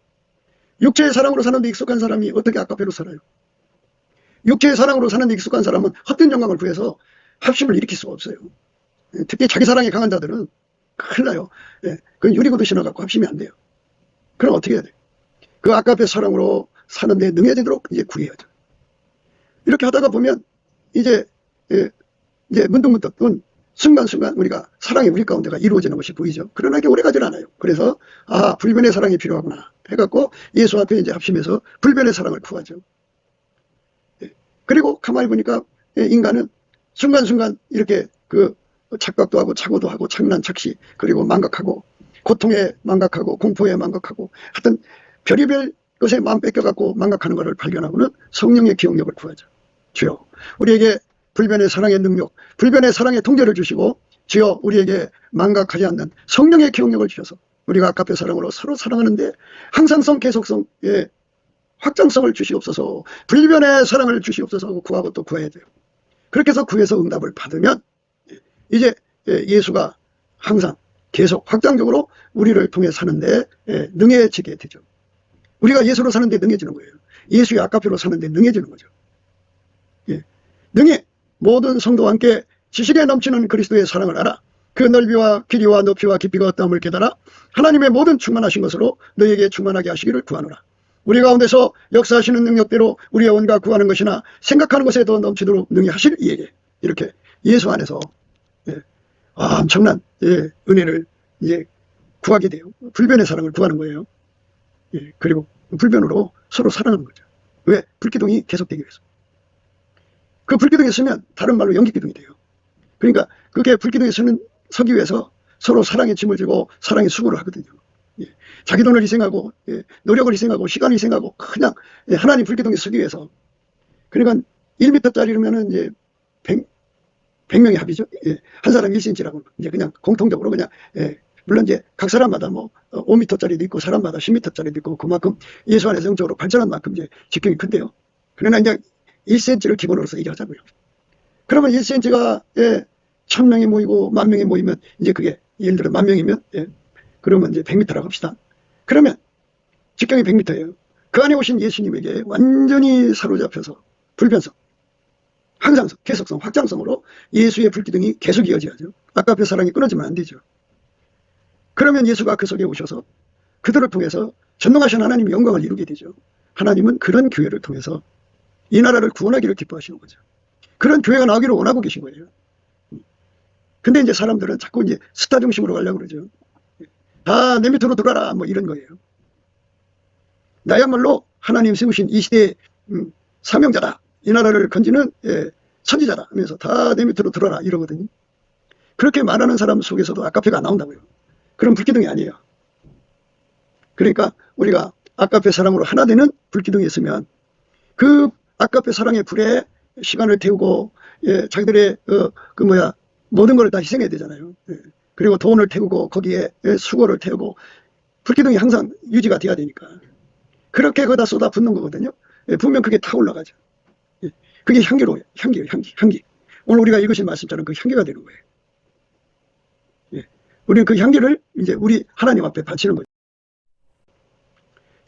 육체의 사랑으로 사는데 익숙한 사람이 어떻게 아까페로 살아요? 육체의 사랑으로 사는데 익숙한 사람은 헛된 영광을 구해서 합심을 일으킬 수가 없어요. 특히 자기 사랑에 강한 자들은 큰일 나요. 그건 유리구두 신어갖고 합심이 안 돼요. 그럼 어떻게 해야 돼요? 그 아까페 사랑으로 사는데 능해지도록 이제 구해야죠. 이렇게 하다가 보면 이제 문득문득 순간순간 우리가 사랑이 우리 가운데가 이루어지는 것이 보이죠. 그러나 이게 오래가질 않아요. 그래서 불변의 사랑이 필요하구나 해갖고 예수 앞에 이제 합심해서 불변의 사랑을 구하죠. 그리고 가만히 보니까 인간은 순간순간 이렇게 착각도 하고 착오도 하고 착난 착시 그리고 망각하고 고통에 망각하고 공포에 망각하고 하여튼 별의별 것에 마음 뺏겨갖고 망각하는 것을 발견하고는 성령의 기억력을 구하죠. 주여 우리에게 불변의 사랑의 능력, 불변의 사랑의 통제를 주시고 주여 우리에게 망각하지 않는 성령의 기억력을 주셔서 우리가 아까페 사랑으로 서로 사랑하는데 항상성, 계속성의 확장성을 주시옵소서. 불변의 사랑을 주시옵소서 하고 구하고 또 구해야 돼요. 그렇게 해서 구해서 응답을 받으면 이제 예수가 항상 계속 확장적으로 우리를 통해 사는데 능해지게 되죠. 우리가 예수로 사는데 능해지는 거예요. 예수의 아까페로 사는데 능해지는 거죠. 능히 모든 성도와 함께 지식에 넘치는 그리스도의 사랑을 알아 그 넓이와 길이와 높이와 깊이가 어떠함을 깨달아 하나님의 모든 충만하신 것으로 너희에게 충만하게 하시기를 구하노라. 우리 가운데서 역사하시는 능력대로 우리의 온갖 구하는 것이나 생각하는 것에 더 넘치도록 능히 하실 이에게 이렇게 예수 안에서 엄청난 은혜를 이제 구하게 돼요. 불변의 사랑을 구하는 거예요. 그리고 불변으로 서로 사랑하는 거죠. 왜? 불기둥이 계속되기 위해서. 그 불기둥에 서면 다른 말로 연기기둥이 돼요. 그러니까 그게 불기둥에 서기 위해서 서로 사랑의 짐을 지고 사랑의 수고를 하거든요. 예. 자기 돈을 희생하고, 예. 노력을 희생하고, 시간을 희생하고, 그냥, 예. 하나님 불기둥에 서기 위해서. 그러니까 1m짜리면은 이제 100명의 합이죠. 예. 한 사람 1cm라고 이제 그냥 공통적으로 그냥, 예. 물론 이제 각 사람마다 뭐 5m짜리도 있고 사람마다 10m짜리도 있고 그만큼 예수 안에서 영적으로 발전한 만큼 이제 직경이 큰데요. 그러나 이제 1cm를 기본으로서 얘기하자고요. 그러면 1cm가, 예. 1000명이 모이고 10,000명이 모이면 이제 그게 예를 들어 10,000명이면, 예. 그러면 이제 100m라고 합시다. 그러면 직경이 100m예요. 그 안에 오신 예수님에게 완전히 사로잡혀서 불변성, 항상성, 계속성, 확장성으로 예수의 불기둥이 계속 이어져야죠. 아까 그 사랑이 끊어지면 안 되죠. 그러면 예수가 그 속에 오셔서 그들을 통해서 전능하신 하나님의 영광을 이루게 되죠. 하나님은 그런 교회를 통해서 이 나라를 구원하기를 기뻐하시는 거죠. 그런 교회가 나오기를 원하고 계신 거예요. 근데 이제 사람들은 자꾸 이제 스타 중심으로 가려고 그러죠. 다 내 밑으로 들어와라 뭐 이런 거예요. 나야말로 하나님 세우신 이 시대의 사명자다. 이 나라를 건지는, 예, 선지자다 하면서 다 내 밑으로 들어라 이러거든요. 그렇게 말하는 사람 속에서도 아카페가 나온다고요. 그럼 불기둥이 아니에요. 그러니까 우리가 아카페 사랑으로 하나 되는 불기둥이 있으면 그 아카페 사랑의 불에 시간을 태우고, 예, 자기들의 모든 걸 다 희생해야 되잖아요. 예. 그리고 돈을 태우고 거기에, 예, 수고를 태우고 불기둥이 항상 유지가 돼야 되니까 그렇게 거기다 쏟아 붓는 거거든요. 예, 분명 그게 타 올라가죠. 예. 그게 향기로워요. 향기예요. 향기. 오늘 우리가 읽으신 말씀처럼 그 향기가 되는 거예요. 예. 우리는 그 향기를 이제 우리 하나님 앞에 바치는 거죠.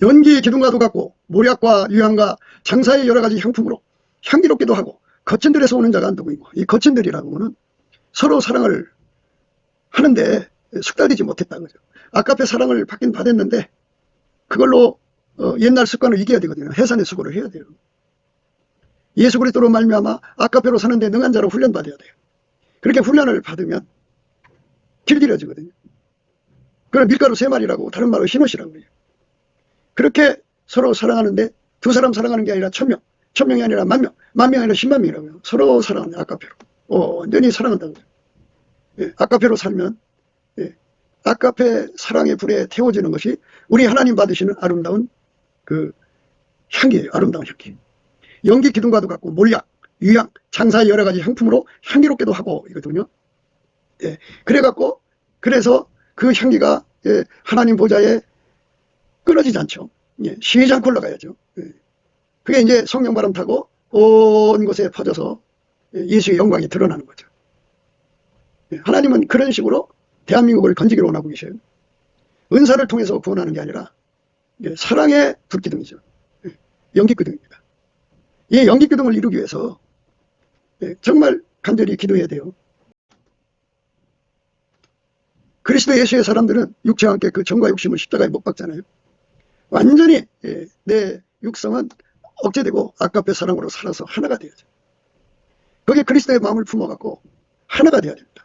연기 기둥과도 같고 모략과 유향과 장사의 여러 가지 향품으로 향기롭기도 하고 거친들에서 오는 자가 한두 있고, 이 거친들이라고 하는 서로 사랑을 하는데 숙달되지 못했다는 거죠. 아까페 사랑을 받긴 받았는데 그걸로 옛날 습관을 이겨야 되거든요. 해산의 수고를 해야 돼요. 예수 그리스도로 말미암아 아까페로 사는데 능한 자로 훈련받아야 돼요. 그렇게 훈련을 받으면 길들여지거든요. 그걸 밀가루 3마리라고 다른 말로 흰옷이라고 해요. 그렇게 서로 사랑하는데 두 사람 사랑하는 게 아니라 1000명, 1000명이 아니라 10,000명, 10,000명이 아니라 10만 명이라고요. 서로 사랑하는 아까페로. 완전히 사랑한다는 거예요. 예, 아까페로 살면, 예, 아까페 사랑의 불에 태워지는 것이 우리 하나님 받으시는 아름다운 그 향기예요. 아름다운 향기. 연기 기둥과도 같고 몰약, 유향, 장사의 여러 가지 향품으로 향기롭게도 하고 이거든요. 예, 그래갖고 그래서 그 향기가, 예, 하나님 보좌에 끊어지지 않죠. 예, 쉬지 않고 올라가야죠. 예. 그게 이제 성령 바람 타고 온 곳에 퍼져서 예수의 영광이 드러나는 거죠. 예, 하나님은 그런 식으로 대한민국을 건지기를 원하고 계셔요. 은사를 통해서 구원하는 게 아니라, 예, 사랑의 불기둥이죠. 예, 연기기둥입니다. 이 연기기둥을 이루기 위해서, 예, 정말 간절히 기도해야 돼요. 그리스도 예수의 사람들은 육체와 함께 그 정과 욕심을 십자가에 못 박잖아요. 완전히, 예, 내 육성은 억제되고 아까페 사랑으로 살아서 하나가 되어야죠. 거기에 그리스도의 마음을 품어갖고 하나가 되어야 됩니다.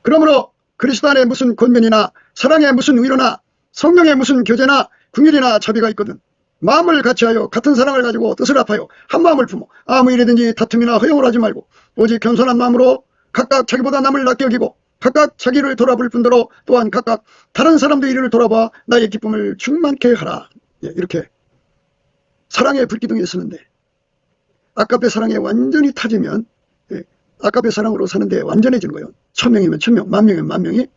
그러므로 그리스도 안에 무슨 권면이나 사랑에 무슨 위로나 성령에 무슨 교제나 궁율이나 자비가 있거든 마음을 같이하여 같은 사랑을 가지고 뜻을 합하여 한 마음을 품어 아무 일이든지 다툼이나 허용을 하지 말고 오직 겸손한 마음으로 각각 자기보다 남을 낫게 여기고 각각 자기를 돌아볼 뿐더러 또한 각각 다른 사람도 이를 돌아봐 나의 기쁨을 충만케 하라. 예, 이렇게 사랑의 불기둥이 있었는데 아까페 사랑에 완전히 타지면, 예, 아까페 사랑으로 사는데 완전해지는 거예요. 1000명이면 1000명, 10,000명이면 10,000명이,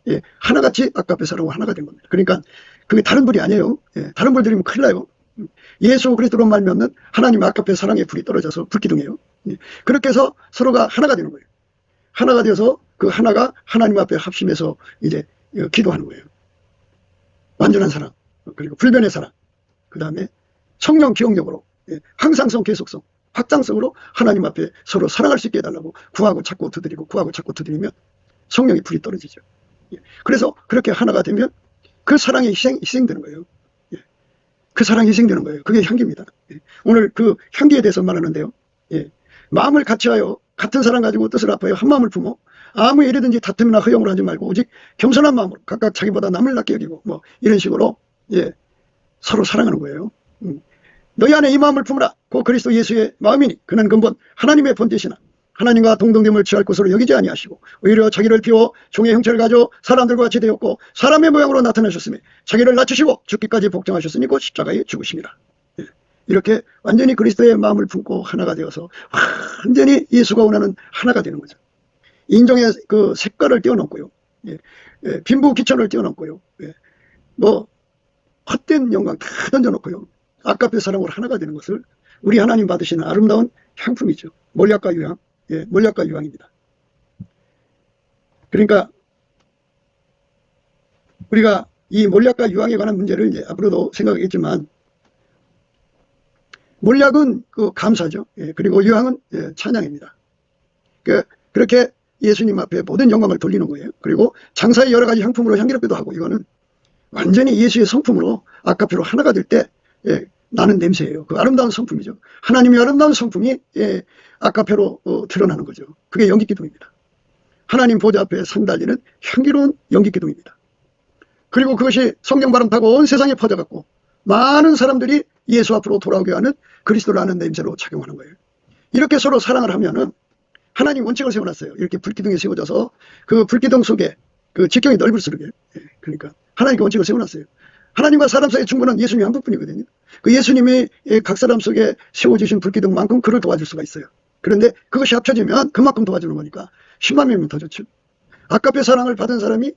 예, 하나같이 아까페 사랑으로 하나가 된 겁니다. 그러니까 그게 다른 불이 아니에요. 예, 다른 불 들이면 큰일 나요. 예수 그리스도로 말미암는 하나님 아까페 사랑의 불이 떨어져서 불기둥이에요. 예, 그렇게 해서 서로가 하나가 되는 거예요. 하나가 되어서 그 하나가 하나님 앞에 합심해서 이제 기도하는 거예요. 완전한 사랑, 그리고 불변의 사랑, 그 다음에 성령 기억력으로, 예, 항상성, 계속성, 확장성으로 하나님 앞에 서로 사랑할 수 있게 해달라고 구하고 찾고 두드리고 구하고 찾고 두드리면 성령의 불이 떨어지죠. 예, 그래서 그렇게 하나가 되면 그 사랑이 희생되는 거예요. 예, 그 사랑이 희생되는 거예요. 그게 향기입니다. 예, 오늘 그 향기에 대해서 말하는데요. 예, 마음을 같이하여 같은 사랑 가지고 뜻을 합하여 한 마음을 품어 아무 일이든지 다툼이나 허용을 하지 말고 오직 겸손한 마음으로 각각 자기보다 남을 낫게 여기고 뭐 이런 식으로, 예, 서로 사랑하는 거예요. 너희 안에 이 마음을 품으라. 고 그리스도 예수의 마음이니 그는 근본 하나님의 본뜻이나 하나님과 동등됨을 취할 것으로 여기지 아니하시고 오히려 자기를 비워 종의 형체를 가져 사람들과 같이 되었고 사람의 모양으로 나타나셨으며 자기를 낮추시고 죽기까지 복종하셨으니 곧 십자가에 죽으심이라. 이렇게 완전히 그리스도의 마음을 품고 하나가 되어서 완전히 예수가 원하는 하나가 되는 거죠. 인종의 그 색깔을 뛰어넘고요. 빈부 귀천을 뛰어넘고요. 뭐 헛된 영광 다 던져놓고요. 아까의 사랑으로 하나가 되는 것을 우리 하나님 받으시는 아름다운 향품이죠. 몰약과 유향. 몰약과 유향입니다. 그러니까 우리가 이 몰약과 유향에 관한 문제를 이제 앞으로도 생각하겠지만, 몰약은 그 감사죠. 그리고 유향은 찬양입니다. 그렇게 예수님 앞에 모든 영광을 돌리는 거예요. 그리고 장사의 여러 가지 향품으로 향기롭기도 하고, 이거는 완전히 예수의 성품으로 아까페로 하나가 될 때 나는 냄새예요. 그 아름다운 성품이죠. 하나님의 아름다운 성품이 아까페로 드러나는 거죠. 그게 연기기둥입니다. 하나님 보좌 앞에 상달리는 향기로운 연기기둥입니다. 그리고 그것이 성령 바람 타고 온 세상에 퍼져갖고 많은 사람들이 예수 앞으로 돌아오게 하는 그리스도라는 냄새로 작용하는 거예요. 이렇게 서로 사랑을 하면은 하나님 원칙을 세워놨어요. 이렇게 불기둥에 세워져서 그 불기둥 속에 그 직경이 넓을수록, 그러니까 하나님께 원칙을 세워놨어요. 하나님과 사람 사이의 충분한 예수님이 한 분뿐이거든요. 그 예수님이 각 사람 속에 세워주신 불기둥만큼 그를 도와줄 수가 있어요. 그런데 그것이 합쳐지면 그만큼 도와주는 거니까 10만 명이면 더 좋죠. 아까페 사랑을 받은 사람이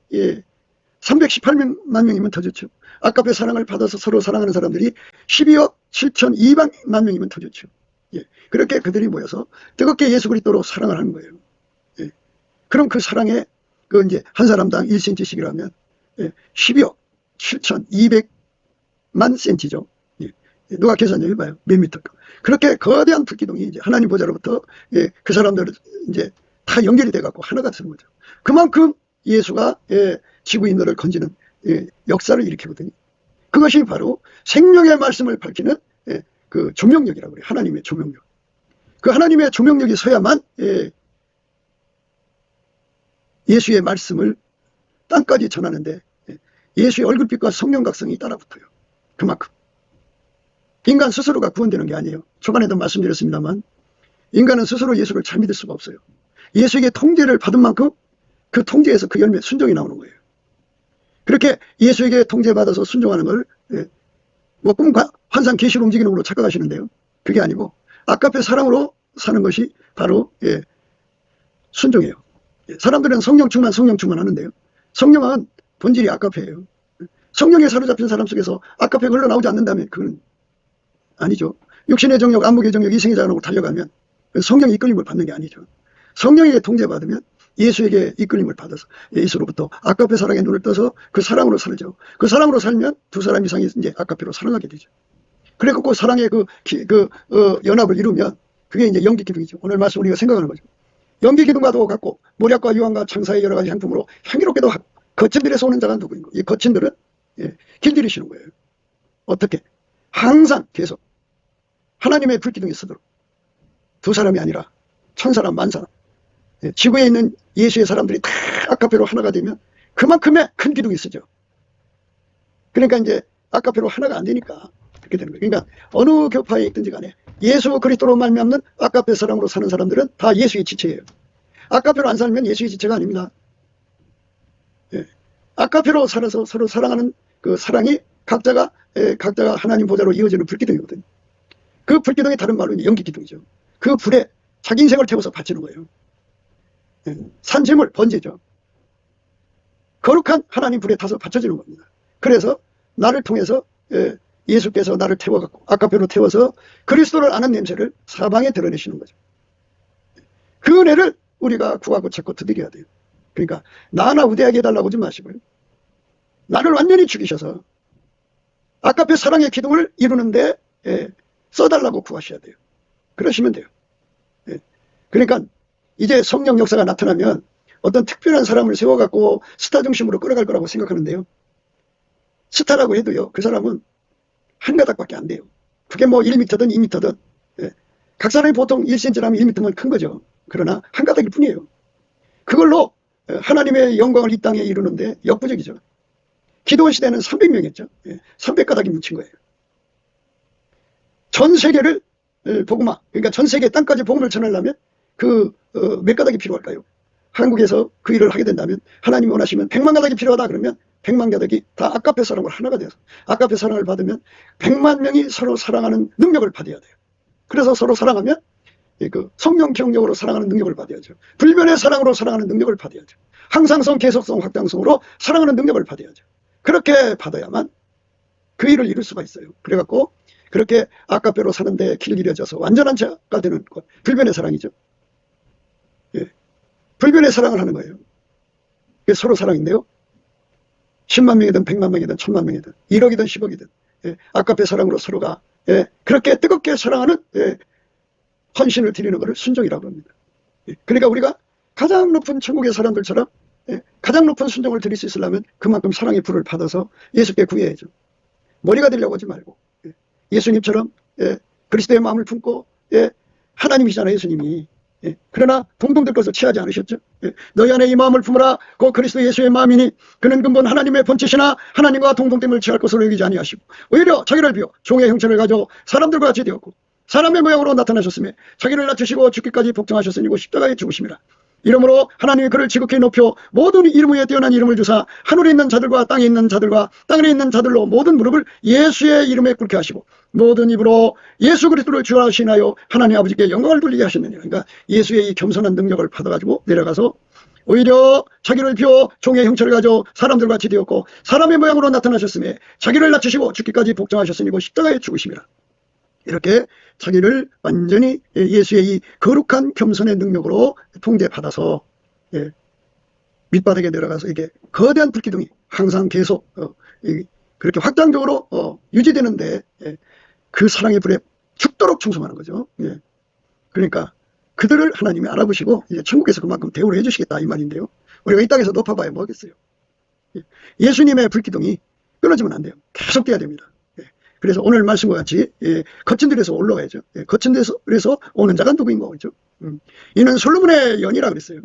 318만 명이면 더 좋죠. 아까페 사랑을 받아서 서로 사랑하는 사람들이 12억 7,200만 명이면 더 좋죠. 그렇게 그들이 모여서 뜨겁게 예수 그리스도로 사랑을 하는 거예요. 그럼 그 사랑에 그 이제 한 사람당 1cm씩이라면 12억 7,200만 cm죠. 누가 계산 좀 해봐요. 몇 미터까. 그렇게 거대한 불기둥이 이제 하나님 보좌로부터 그 사람들 이제 다 연결이 돼갖고 하나가 되는 거죠. 그만큼 예수가 지구인들을 건지는 역사를 일으키거든요. 그것이 바로 생명의 말씀을 밝히는 그 조명력이라고 그래요. 하나님의 조명력. 그 하나님의 조명력이 서야만 예수의 말씀을 땅까지 전하는데 예수의 얼굴빛과 성령 각성이 따라붙어요. 그만큼. 인간 스스로가 구원되는 게 아니에요. 초반에도 말씀드렸습니다만 인간은 스스로 예수를 잘 믿을 수가 없어요. 예수에게 통제를 받은 만큼 그 통제에서 그 열매 순종이 나오는 거예요. 그렇게 예수에게 통제받아서 순종하는 걸 뭐 꿈과 환상 계시로 움직이는 걸로 착각하시는데요. 그게 아니고 아까페 사랑으로 사는 것이 바로 순종이에요. 사람들은 성령 충만 하는데요. 성령은 본질이 아까페예요. 성령에 사로잡힌 사람 속에서 아까페가 흘러나오지 않는다면 그건 아니죠. 육신의 정욕, 안목의 정욕, 이생의 자랑으로 달려가면 성령의 이끌림을 받는 게 아니죠. 성령에게 통제받으면 예수에게 이끌림을 받아서 예수로부터 아까페 사랑에 눈을 떠서 그 사랑으로 살죠. 그 사랑으로 살면 두 사람 이상이 이제 아까페로 사랑하게 되죠. 그래서 그 사랑의 연합을 이루면 그게 이제 연기기둥이죠. 오늘 말씀 우리가 생각하는 거죠. 연기기둥과도 같고 모략과 유황과 창사의 여러 가지 향품으로 향기롭게도 하고 거친들에서 오는 자가 누구인가? 이 거친들은 길들이시는 거예요. 어떻게? 항상 계속 하나님의 불기둥이 서도록 두 사람이 아니라 천사람 만사람 지구에 있는 예수의 사람들이 다 아까페로 하나가 되면 그만큼의 큰 기둥이 쓰죠. 그러니까 이제 아까페로 하나가 안 되니까 그렇게 되는 거예요. 그러니까 어느 교파에 있든지 간에 예수 그리스도로 말미암는 아까페 사랑으로 사는 사람들은 다 예수의 지체예요. 아까페로 안 살면 예수의 지체가 아닙니다. 아까페로 살아서 서로 사랑하는 그 사랑이 각자가 하나님 보좌로 이어지는 불기둥이거든요. 그 불기둥이 다른 말로 연기기둥이죠. 그 불에 자기 인생을 태워서 바치는 거예요. 산재물, 번제죠. 거룩한 하나님 불에 타서 바쳐지는 겁니다. 그래서 나를 통해서 예수께서 나를 태워갖고 아까페로 태워서 그리스도를 아는 냄새를 사방에 드러내시는 거죠. 그 은혜를 우리가 구하고 찾고 두드려야 돼요. 그러니까 나 하나 우대하게 해달라고 하지 마시고요. 나를 완전히 죽이셔서 아까페 사랑의 기둥을 이루는데 써달라고 구하셔야 돼요. 그러시면 돼요. 그러니까 이제 성령 역사가 나타나면 어떤 특별한 사람을 세워갖고 스타 중심으로 끌어갈 거라고 생각하는데요. 스타라고 해도요. 그 사람은 한 가닥밖에 안 돼요. 그게 뭐 1m든 2m든 각 사람이 보통 1cm라면 1m면 큰 거죠. 그러나 한 가닥일 뿐이에요. 그걸로 하나님의 영광을 이 땅에 이루는데 역부족이죠. 기도원 시대는 300명이었죠. 300가닥이 뭉친 거예요. 전 세계를 복음화, 그러니까 전 세계 땅까지 복음을 전하려면 몇 가닥이 필요할까요? 한국에서 그 일을 하게 된다면, 하나님이 원하시면 100만 가닥이 필요하다 그러면 100만 가닥이 다 아까페 사랑으로 하나가 되어서, 아까페 사랑을 받으면 100만 명이 서로 사랑하는 능력을 받아야 돼요. 그래서 서로 사랑하면 성령 경력으로 사랑하는 능력을 받아야죠. 불변의 사랑으로 사랑하는 능력을 받아야죠. 항상성, 계속성, 확장성으로 사랑하는 능력을 받아야죠. 그렇게 받아야만 그 일을 이룰 수가 있어요. 그래갖고 그렇게 아까페로 사는데 길들여져서 완전한 자가 되는 것, 불변의 사랑이죠. 예. 불변의 사랑을 하는 거예요. 그게 서로 사랑인데요. 10만 명이든 100만 명이든 1000만 명이든 1억이든 10억이든 아까페 사랑으로 서로가 그렇게 뜨겁게 사랑하는 헌신을 드리는 것을 순종이라고 합니다. 그러니까 우리가 가장 높은 천국의 사람들처럼 가장 높은 순종을 드릴 수 있으려면 그만큼 사랑의 불을 받아서 예수께 구해야죠. 머리가 되려고 하지 말고 예수님처럼 그리스도의 마음을 품고 하나님이시잖아요, 예수님이. 그러나 동동될 것을 취하지 않으셨죠. 너희 안에 이 마음을 품으라. 그 그리스도 예수의 마음이니 그는 근본 하나님의 본체시나 하나님과 동동됨을 취할 것으로 여기지 아니하시고 오히려 자기를 비워 종의 형체를 가져 사람들과 같이 되었고 사람의 모양으로 나타나셨으며 자기를 낮추시고 죽기까지 복종하셨으니 곧 십자가에 죽으심이라. 이러므로 하나님이 그를 지극히 높여 모든 이름 위에 뛰어난 이름을 주사 하늘에 있는 자들과 땅에 있는 자들과 땅에 있는 자들로 모든 무릎을 예수의 이름에 꿇게 하시고 모든 입으로 예수 그리스도를 주 하시나요 하나님 아버지께 영광을 돌리게 하셨느니라. 그러니까 예수의 이 겸손한 능력을 받아가지고 내려가서 오히려 자기를 비워 종의 형체를 가져 사람들과 같이 되었고 사람의 모양으로 나타나셨으며 자기를 낮추시고 죽기까지 복종하셨으니 곧 십자가에 죽으심이라. 이렇게 자기를 완전히 예수의 이 거룩한 겸손의 능력으로 통제받아서 밑바닥에 내려가서 이게 거대한 불기둥이 항상 계속 그렇게 확장적으로 유지되는데 그 사랑의 불에 죽도록 충성하는 거죠. 그러니까 그들을 하나님이 알아보시고 이제 천국에서 그만큼 대우를 해주시겠다 이 말인데요. 우리가 이 땅에서 높아봐야 뭐겠어요. 예수님의 불기둥이 끊어지면 안 돼요. 계속 돼야 됩니다. 그래서 오늘 말씀과 같이 거친 들에서 올라가야죠. 거친 데서 오는 자가 누구인 거죠. 이는 솔로몬의 연이라 그랬어요.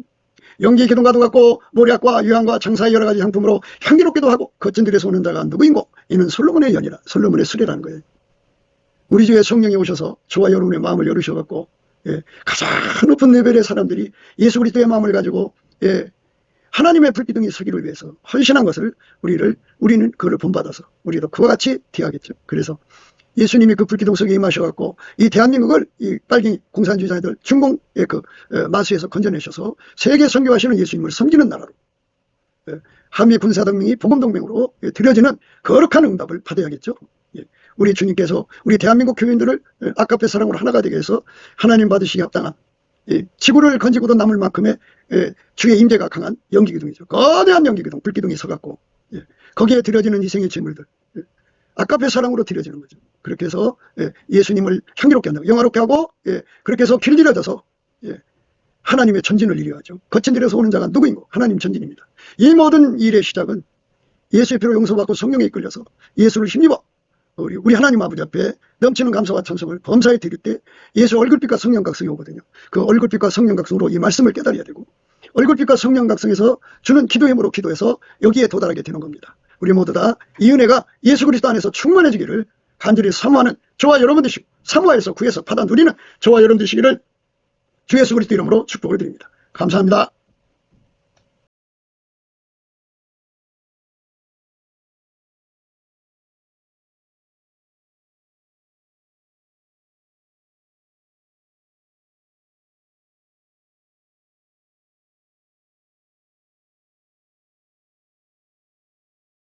연기 기둥과도 같고 모략과 유향과 장사의 여러 가지 향품으로 향기롭기도 하고 거친 들에서 오는 자가 누구인고 이는 솔로몬의 연이라. 솔로몬의 수레라는 거예요. 우리 주에 성령이 오셔서 저와 여러분의 마음을 열으셔갖고 가장 높은 레벨의 사람들이 예수 그리스도의 마음을 가지고 하나님의 불기둥이 서기를 위해서 헌신한 것을 우리는 그걸 본받아서 우리도 그와 같이 대하겠죠. 그래서 예수님이 그 불기둥 속에 임하셔갖고 이 대한민국을 이 빨갱이 공산주의자들 중공의 마수에서 건져내셔서 세계 선교하시는 예수님을 섬기는 나라로 한미 군사동맹이 복음동맹으로 드려지는 거룩한 응답을 받아야겠죠. 우리 주님께서 우리 대한민국 교인들을 아까페 사랑으로 하나가 되게 해서 하나님 받으시기 합당한 지구를 건지고도 남을 만큼의 주의 임재가 강한 연기기둥이죠. 거대한 연기기둥, 불기둥이 서갖고 거기에 드려지는 희생의 제물들 아까페 사랑으로 드려지는 거죠. 그렇게 해서 예수님을 향기롭게 한다고 영화롭게 하고 그렇게 해서 길들여져서 하나님의 전진을 이루어야죠. 거친 길에서 오는 자가 누구인고 하나님 전진입니다. 이 모든 일의 시작은 예수의 피로 용서받고 성령에 이끌려서 예수를 힘입어 우리 하나님 아버지 앞에 넘치는 감사와 찬송을 범사에 드릴 때 예수 얼굴빛과 성령각성이 오거든요. 그 얼굴빛과 성령각성으로 이 말씀을 깨달아야 되고 얼굴빛과 성령각성에서 주는 기도의 힘으로 기도해서 여기에 도달하게 되는 겁니다. 우리 모두 다 이 은혜가 예수 그리스도 안에서 충만해지기를 간절히 사모하는 저와 여러분 되시고 사모하여서 구해서 받아 누리는 저와 여러분 되시기를 주 예수 그리스도 이름으로 축복을 드립니다. 감사합니다.